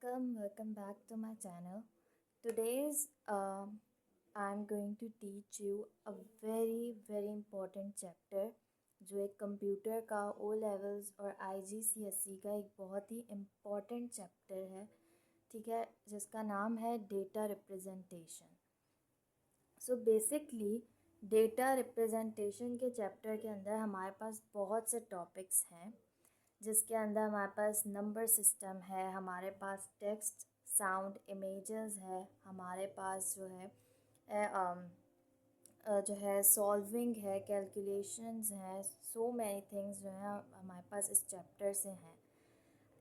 welcome back to my channel. Today's I'm going to teach you a very important chapter जो एक computer का O levels और IGCSE का एक बहुत ही इम्पॉर्टेंट चैप्टर है, ठीक है, जिसका नाम है data representation. So basically data representation के चैप्टर के अंदर हमारे पास बहुत से टॉपिक्स हैं, जिसके अंदर हमारे पास नंबर सिस्टम है, हमारे पास टेक्स्ट, साउंड, इमेजेस है, हमारे पास जो है सॉल्विंग है, कैलकुलेशंस हैं, सो मैनी थिंग्स जो है हमारे पास इस चैप्टर से हैं।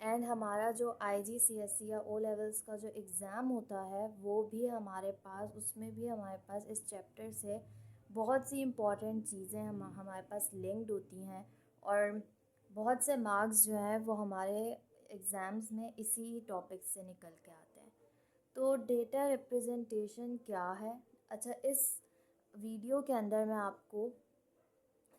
एंड हमारा जो IGCSE या ओ लेवल्स का जो एग्ज़ाम होता है वो भी हमारे पास, उसमें भी हमारे पास इस चैप्टर से बहुत सी इम्पॉर्टेंट चीज़ें हमारे पास लिंक्ड होती हैं और बहुत से मार्क्स जो हैं वो हमारे एग्ज़ाम्स में इसी टॉपिक से निकल के आते हैं। तो डेटा रिप्रेजेंटेशन क्या है? अच्छा, इस वीडियो के अंदर मैं आपको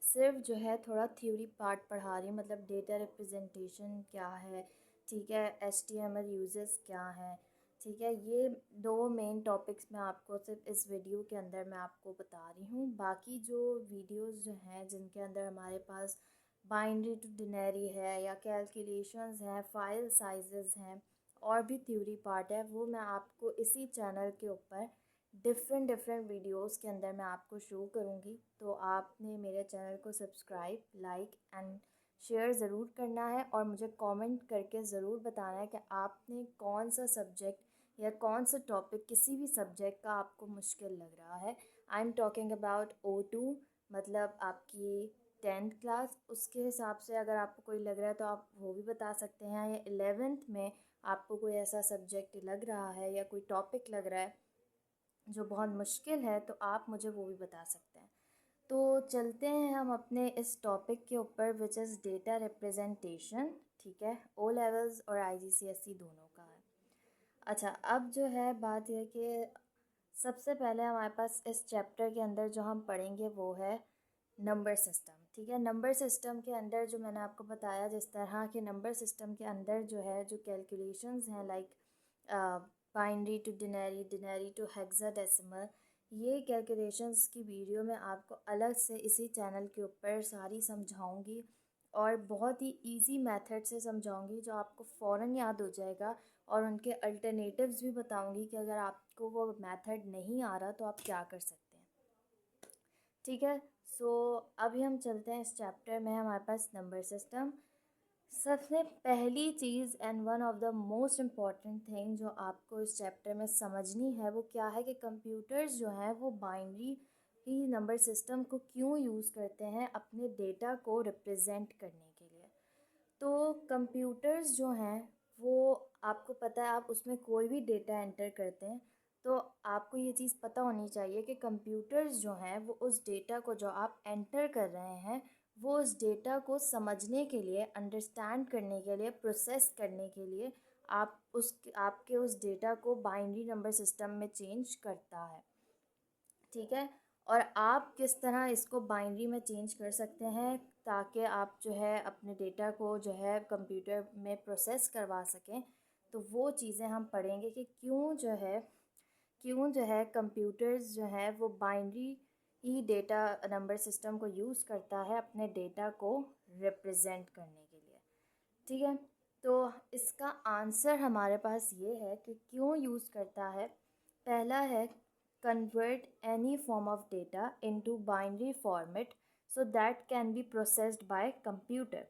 सिर्फ जो है थोड़ा थ्योरी पार्ट पढ़ा रही हूँ, मतलब डेटा रिप्रेजेंटेशन क्या है, ठीक है, HTML यूजेस क्या हैं, ठीक है। ये दो मेन टॉपिक्स मैं आपको सिर्फ इस वीडियो के अंदर मैं आपको बता रही हूँ। बाकी जो वीडियोस जो हैं जिनके अंदर हमारे पास बाइनरी टू डिनरी है या कैलकुलेशंस हैं, फाइल साइजेस हैं और भी थ्योरी पार्ट है, वो मैं आपको इसी चैनल के ऊपर डिफरेंट वीडियोस के अंदर मैं आपको शो करूँगी। तो आपने मेरे चैनल को सब्सक्राइब, लाइक एंड शेयर ज़रूर करना है और मुझे कमेंट करके ज़रूर बताना है कि आपने कौन सा सब्जेक्ट या कौन सा टॉपिक, किसी भी सब्जेक्ट का आपको मुश्किल लग रहा है। I am talking about O2, मतलब आपकी 10th क्लास। उसके हिसाब से अगर आपको कोई लग रहा है तो आप वो भी बता सकते हैं, या 11th में आपको कोई ऐसा सब्जेक्ट लग रहा है या कोई टॉपिक लग रहा है जो बहुत मुश्किल है तो आप मुझे वो भी बता सकते हैं। तो चलते हैं हम अपने इस टॉपिक के ऊपर, विच इज़ डेटा रिप्रेजेंटेशन, ठीक है। ओ लेवल्स और IGCSE दोनों का है। अच्छा, अब जो है बात यह कि सबसे पहले हमारे पास इस चैप्टर के अंदर जो हम पढ़ेंगे वो है नंबर सिस्टम, ठीक है। नंबर सिस्टम के अंदर जो मैंने आपको बताया, जिस तरह के नंबर सिस्टम के अंदर जो है जो कैलकुलेशंस हैं, like binary to denary, denary to hexadecimal, ये कैलकुलेशंस की वीडियो मैं आपको अलग से इसी चैनल के ऊपर सारी समझाऊंगी और बहुत ही इजी मेथड से समझाऊंगी जो आपको फ़ौरन याद हो जाएगा, और उनके अल्टरनेटिव्स भी बताऊंगी कि अगर आपको वो मेथड नहीं आ रहा तो आप क्या कर सकते हैं, ठीक है। सो अभी हम चलते हैं इस चैप्टर में। हमारे पास नंबर सिस्टम, सबसे पहली चीज़ and one of the most important thing जो आपको इस चैप्टर में समझनी है वो क्या है कि कंप्यूटर्स जो हैं वो बाइनरी ही नंबर सिस्टम को क्यों यूज़ करते हैं अपने डेटा को रिप्रेजेंट करने के लिए। तो कंप्यूटर्स जो हैं वो, आपको पता है, आप उसमें कोई भी डेटा एंटर करते हैं तो आपको ये चीज़ पता होनी चाहिए कि कंप्यूटर्स जो हैं वो उस डेटा को जो आप एंटर कर रहे हैं वो उस डेटा को समझने के लिए, अंडरस्टैंड करने के लिए, प्रोसेस करने के लिए आपके उस डेटा को बाइनरी नंबर सिस्टम में चेंज करता है, ठीक है। और आप किस तरह इसको बाइनरी में चेंज कर सकते हैं ताकि आप जो है अपने डेटा को जो है कंप्यूटर में प्रोसेस करवा सकें, तो वो चीज़ें हम पढ़ेंगे कि क्यों जो है कंप्यूटर्स जो है वो बाइनरी ही डेटा नंबर सिस्टम को यूज़ करता है अपने डेटा को रिप्रेजेंट करने के लिए, ठीक है। तो इसका आंसर हमारे पास ये है कि क्यों यूज़ करता है। पहला है, convert any form of data into binary format so that can be processed by computer।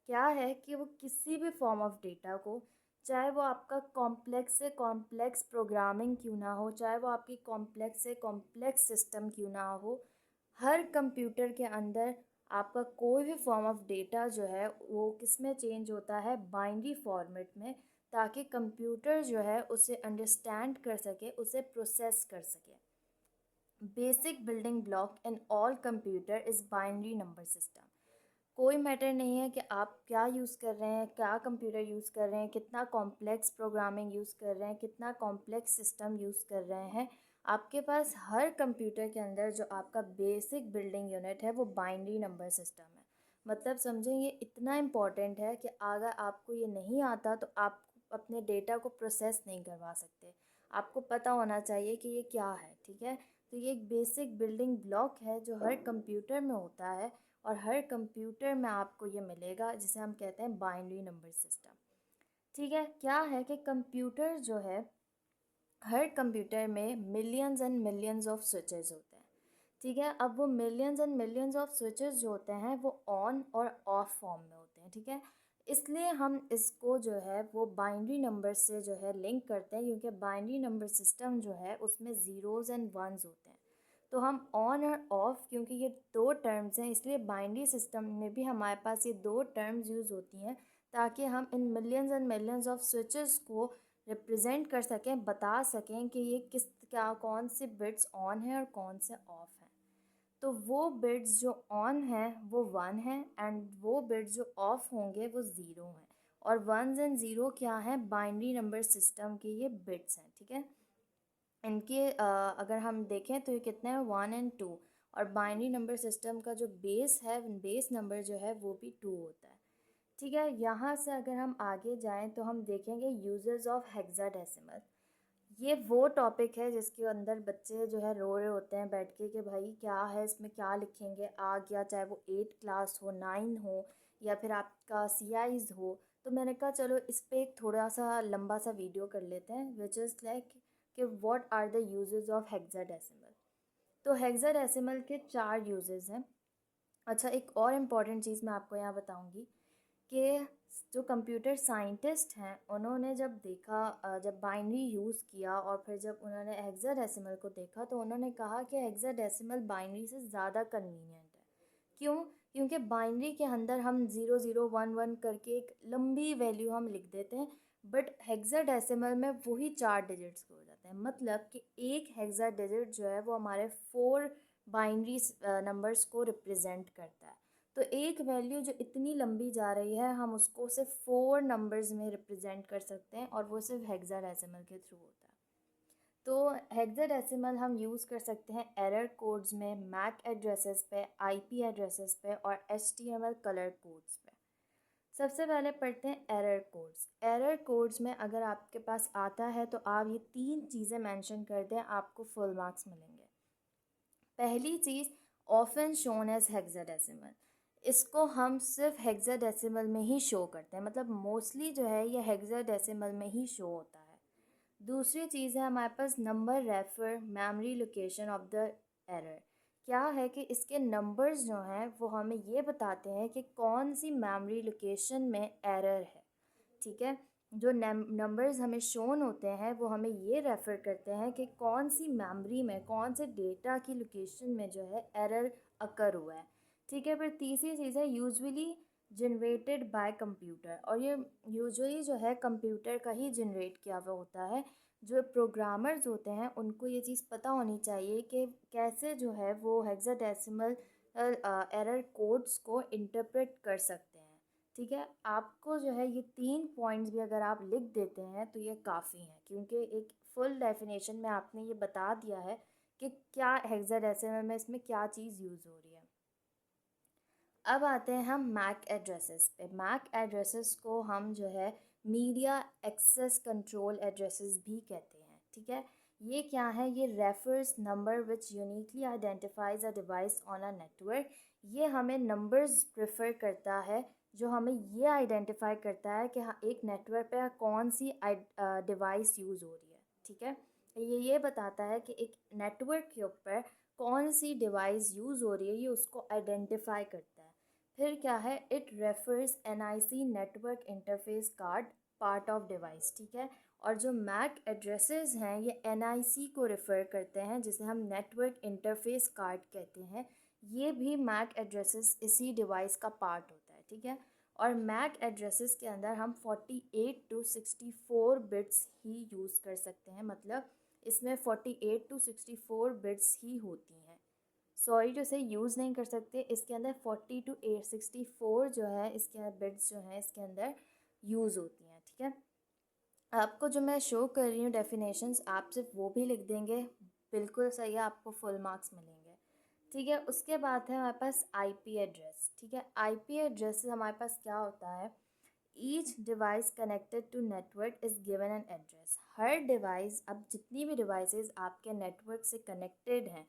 क्या है कि वो किसी भी फॉर्म ऑफ डेटा को, चाहे वो आपका कॉम्प्लेक्स से कॉम्प्लेक्स प्रोग्रामिंग क्यों ना हो, चाहे वो आपकी कॉम्प्लेक्स से कॉम्प्लेक्स सिस्टम क्यों ना हो, हर कंप्यूटर के अंदर आपका कोई भी फॉर्म ऑफ डेटा जो है वो किस में चेंज होता है, बाइनरी फॉर्मेट में, ताकि कंप्यूटर जो है उसे अंडरस्टैंड कर सके, उसे प्रोसेस कर सके। Basic building block in all computer is binary number system. कोई मैटर नहीं है कि आप क्या यूज़ कर रहे हैं, क्या कंप्यूटर यूज़ कर रहे हैं, कितना कॉम्प्लेक्स प्रोग्रामिंग यूज़ कर रहे हैं, कितना कॉम्प्लेक्स सिस्टम यूज़ कर रहे हैं, आपके पास हर कंप्यूटर के अंदर जो आपका बेसिक बिल्डिंग यूनिट है वो बाइनरी नंबर सिस्टम है। मतलब समझें, ये इतना इम्पॉर्टेंट है कि अगर आपको ये नहीं आता तो आप अपने डेटा को प्रोसेस नहीं करवा सकते। आपको पता होना चाहिए कि ये क्या है, ठीक है। तो ये एक बेसिक बिल्डिंग ब्लॉक है जो हर कंप्यूटर में होता है, और हर कंप्यूटर में आपको ये मिलेगा, जिसे हम कहते हैं बाइनरी नंबर सिस्टम, ठीक है। क्या है कि कंप्यूटर जो है, हर कंप्यूटर में millions and millions of switches होते हैं, ठीक है। अब वो millions and millions of switches जो होते हैं वो ऑन और ऑफ फॉर्म में होते हैं, ठीक है। इसलिए हम इसको जो है वो बाइनरी नंबर से जो है लिंक करते हैं, क्योंकि बाइनरी नंबर सिस्टम जो है उसमें ज़ीरोज़ एंड वंस होते हैं। तो हम ऑन और ऑफ, क्योंकि ये दो टर्म्स हैं, इसलिए बाइनरी सिस्टम में भी हमारे पास ये दो टर्म्स यूज़ होती हैं, ताकि हम in millions and millions of switches को रिप्रेजेंट कर सकें, बता सकें कि ये किस क्या कौन से बिट्स ऑन है और कौन से ऑफ हैं। तो वो बिट्स जो ऑन हैं वो 1 हैं, एंड वो बिट्स जो ऑफ होंगे वो 0 हैं। और वंस एंड ज़ीरो क्या हैं, बाइनरी नंबर सिस्टम के ये बिट्स हैं, ठीक है। इनके अगर हम देखें तो ये कितने हैं, 1 एंड 2। और बाइनरी नंबर सिस्टम का जो बेस है, बेस नंबर जो है वो भी 2 होता है, ठीक है। यहाँ से अगर हम आगे जाएं तो हम देखेंगे यूजेस ऑफ हेक्साडेसिमल। ये वो टॉपिक है जिसके अंदर बच्चे जो है रो रहे होते हैं बैठ के कि भाई क्या है इसमें, क्या लिखेंगे आ गया, चाहे वो 8 क्लास हो, 9 हो, या फिर आपका CIs हो। तो मैंने कहा चलो इस पे एक थोड़ा सा लंबा सा वीडियो कर लेते हैं, विच इज़ लाइक कि what are the uses of hexadecimal. तो हेक्साडेसिमल के 4 यूजेस हैं। अच्छा, एक और इम्पॉर्टेंट चीज़ मैं आपको यहाँ बताऊँगी कि जो कंप्यूटर साइंटिस्ट हैं उन्होंने जब देखा, जब बाइनरी यूज़ किया और फिर जब उन्होंने हेक्साडेसिमल को देखा, तो उन्होंने कहा कि हेक्साडेसिमल बाइनरी से ज़्यादा कन्वीनियंट है। क्यों? क्योंकि बाइनरी के अंदर हम 0011 करके एक लंबी वैल्यू हम लिख देते हैं, बट हेक्साडेसिमल में वही 4 डिजिट्स के हो जाते हैं। मतलब कि एक हेक्सा डिजिट जो है वो हमारे 4 बाइनरी नंबर्स को रिप्रेजेंट करता है। तो एक वैल्यू जो इतनी लंबी जा रही है, हम उसको सिर्फ 4 नंबर्स में रिप्रेजेंट कर सकते हैं, और वो सिर्फ हेक्साडेसिमल के थ्रू होता है। तो हेक्साडेसिमल हम यूज़ कर सकते हैं एरर कोड्स में, मैक एड्रेसेस पे, IP एड्रेसेस पे, और HTML कलर कोड्स पे। सबसे पहले पढ़ते हैं एरर कोड्स। एरर कोड्स में अगर आपके पास आता है तो आप ये 3 चीज़ें मेंशन कर दें, आपको फुल मार्क्स मिलेंगे। पहली चीज़, ऑफन शोन एज हेक्साडेसिमल। इसको हम सिर्फ हेक्साडेसिमल में ही शो करते हैं, मतलब मोस्टली जो है ये हेक्साडेसिमल में ही शो होता है। दूसरी चीज़ है हमारे पास number refer memory location of the error. क्या है कि इसके नंबर्स जो हैं वो हमें ये बताते हैं कि कौन सी मेमोरी लोकेशन में एरर है, ठीक है। जो नंबर्स हमें शोन होते हैं वो हमें ये रेफ़र करते हैं कि कौन सी मेमोरी में, कौन से डेटा की लोकेशन में जो है एरर अकर हुआ है, ठीक है। फिर तीसरी चीज़ है यूजुअली जनरेटेड बाय कंप्यूटर, और ये यूजुअली जो है कंप्यूटर का ही जनरेट किया हुआ होता है। जो प्रोग्रामर्स होते हैं उनको ये चीज़ पता होनी चाहिए कि कैसे जो है वो हेक्साडेसिमल एरर कोड्स को इंटरप्रेट कर सकते हैं, ठीक है। आपको जो है ये 3 पॉइंट्स भी अगर आप लिख देते हैं तो ये काफ़ी हैं, क्योंकि एक फुल डेफिनेशन में आपने ये बता दिया है कि क्या हेक्साडेसिमल में इसमें क्या चीज़ यूज़ हो रही है। अब आते हैं हम मैक एड्रेसेस पे। मैक एड्रेसेस को हम जो है मीडिया एक्सेस कंट्रोल एड्रेसेस भी कहते हैं, ठीक है। ये क्या है, ये refers number which uniquely identifies a device on a network. ये हमें नंबर्स प्रेफर करता है जो हमें ये आइडेंटिफाई करता है कि हाँ एक नेटवर्क पे कौन सी डिवाइस यूज़ हो रही है, ठीक है। ये बताता है कि एक नेटवर्क के ऊपर कौन सी डिवाइस यूज़ हो रही है, ये उसको आइडेंटिफाई करता है। फिर क्या है, it refers NIC network interface card part of device, ठीक है। और जो मैक एड्रेसेस हैं ये NIC को रेफ़र करते हैं, जिसे हम नेटवर्क इंटरफेस कार्ड कहते हैं। ये भी मैक एड्रेसेस इसी डिवाइस का पार्ट होता है, ठीक है। और मैक एड्रेसेस के अंदर हम 48 to 64 बिट्स ही यूज़ कर सकते हैं, मतलब इसमें 48 to 64 बिट्स ही होती हैं। सॉरी टू से यूज़ नहीं कर सकते, इसके अंदर 40 to 864 जो है इसके बिट्स जो हैं इसके अंदर यूज़ होती हैं, ठीक है। आपको जो मैं शो कर रही हूँ डेफिनेशंस, आप सिर्फ वो भी लिख देंगे, बिल्कुल सही है, आपको फुल मार्क्स मिलेंगे, ठीक है। उसके बाद है हमारे पास IP एड्रेस, ठीक है। IP एड्रेस से हमारे पास क्या होता है, each device connected to network is given an address. हर डिवाइस, अब जितनी भी डिवाइसेस आपके नेटवर्क से कनेक्टेड हैं,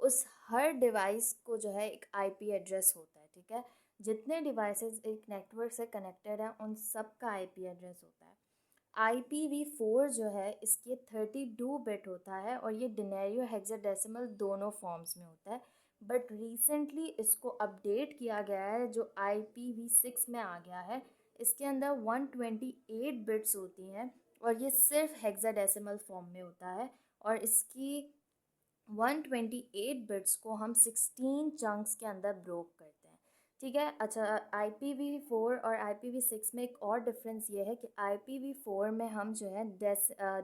उस हर डिवाइस को जो है एक आईपी एड्रेस होता है, ठीक है। जितने डिवाइसेस एक नेटवर्क से कनेक्टेड हैं उन सब का आईपी एड्रेस होता है। IPv4 जो है इसके 32 बिट होता है और ये डिनेरियो हेक्साडेसिमल दोनों फॉर्म्स में होता है। बट रिसेंटली इसको अपडेट किया गया है, जो IPv6 में आ गया है। इसके अंदर 128 बिट्स होती हैं और ये सिर्फ हेक्साडेसिमल फॉर्म में होता है। और इसकी 128 बिट्स को हम 16 चंक्स के अंदर ब्रोक करते हैं, ठीक है। अच्छा, IPv4 और IPv6 में एक और डिफरेंस ये है कि IPv4 में हम जो है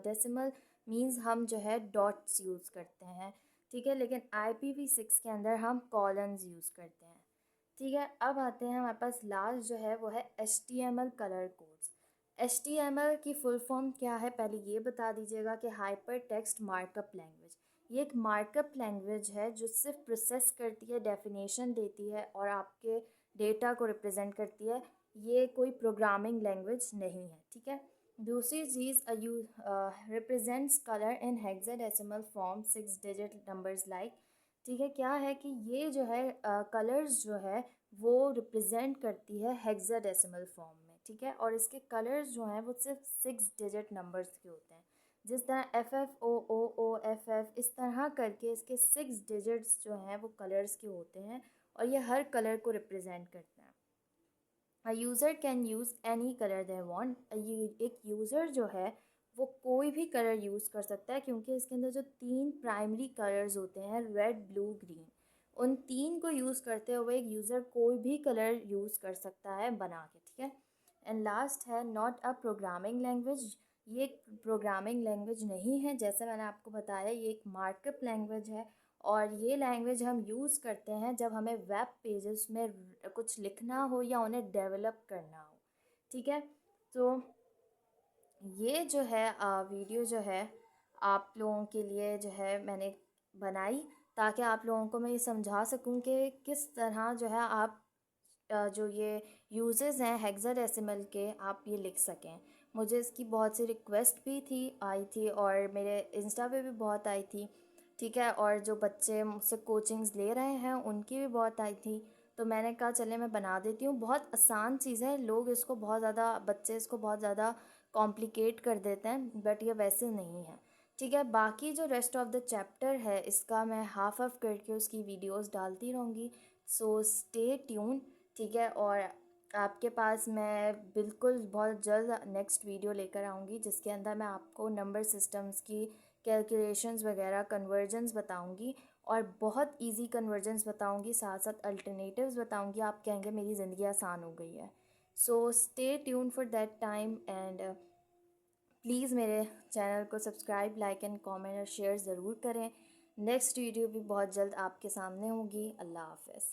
डेसिमल मींस हम जो है डॉट्स यूज़ करते हैं, ठीक है, लेकिन IPv6 के अंदर हम कॉलन्स यूज़ करते हैं, ठीक है। अब आते हैं हमारे पास लास्ट जो है वो है HTML कलर कोड्स। HTML की फुल फॉर्म क्या है, पहले ये बता दीजिएगा कि हाइपर टेक्स्ट मार्कअप लैंग्वेज। ये एक मार्कअप लैंग्वेज है जो सिर्फ प्रोसेस करती है, डेफिनेशन देती है और आपके डेटा को रिप्रेजेंट करती है। ये कोई प्रोग्रामिंग लैंग्वेज नहीं है, ठीक है। दूसरी चीज़, represents colour in hexadecimal form 6 digit numbers like, ठीक है। क्या है कि ये जो है कलर्स जो है वो रिप्रेजेंट करती है हेक्साडेसिमल फॉर्म में, ठीक है। और इसके कलर्स जो हैं वो सिर्फ 6 डिजिट नंबर्स के होते हैं। जिस तरह FFOOOFF इस तरह करके इसके 6 डिजिट्स जो हैं वो कलर्स के होते हैं और ये हर कलर को रिप्रेजेंट करते हैं। अ user can use any colour they want. एक यूज़र जो है वो कोई भी कलर यूज़ कर सकता है, क्योंकि इसके अंदर जो 3 प्राइमरी कलर्स होते हैं, रेड, ब्लू, ग्रीन, उन 3 को यूज़ करते हुए एक यूज़र कोई भी कलर यूज़ कर सकता है बना के, ठीक है। एंड लास्ट है नॉट अ प्रोग्रामिंग लैंग्वेज। ये एक प्रोग्रामिंग लैंग्वेज नहीं है, जैसे मैंने आपको बताया ये एक मार्कअप लैंग्वेज है। और ये लैंग्वेज हम यूज़ करते हैं जब हमें वेब पेजेस में कुछ लिखना हो या उन्हें डेवलप करना हो, ठीक है। तो ये जो है वीडियो जो है आप लोगों के लिए जो है मैंने बनाई, ताकि आप लोगों को मैं ये समझा सकूं कि किस तरह जो है आप जो ये यूजेस हैं हेक्साडेसिमल के आप ये लिख सकें। मुझे इसकी बहुत सी रिक्वेस्ट भी आई थी और मेरे इंस्टा पे भी बहुत आई थी, ठीक है। और जो बच्चे मुझसे कोचिंग्स ले रहे हैं उनकी भी बहुत आई थी। तो मैंने कहा चले मैं बना देती हूँ। बहुत आसान चीज़ है, लोग इसको बहुत ज़्यादा, बच्चे इसको बहुत ज़्यादा कॉम्प्लिकेट कर देते हैं, बट ये वैसे नहीं है, ठीक है। बाकी जो रेस्ट ऑफ द चैप्टर है इसका मैं हाफ ऑफ करके उसकी वीडियोस डालती रहूँगी। सो स्टे ट्यून, ठीक है। और आपके पास मैं बिल्कुल बहुत जल्द नेक्स्ट वीडियो लेकर आऊँगी जिसके अंदर मैं आपको नंबर सिस्टम्स की कैलकुलेशंस वगैरह, कन्वर्जन्स बताऊँगी और बहुत इजी कन्वर्जन्स बताऊँगी, साथ साथ अल्टरनेटिव्स बताऊँगी। आप कहेंगे मेरी ज़िंदगी आसान हो गई है। So stay tune for that time and please मेरे चैनल को सब्सक्राइब, लाइक एंड कमेंट और शेयर ज़रूर करें। नेक्स्ट वीडियो भी बहुत जल्द आपके सामने होगी। अल्लाह हाफ़िज़।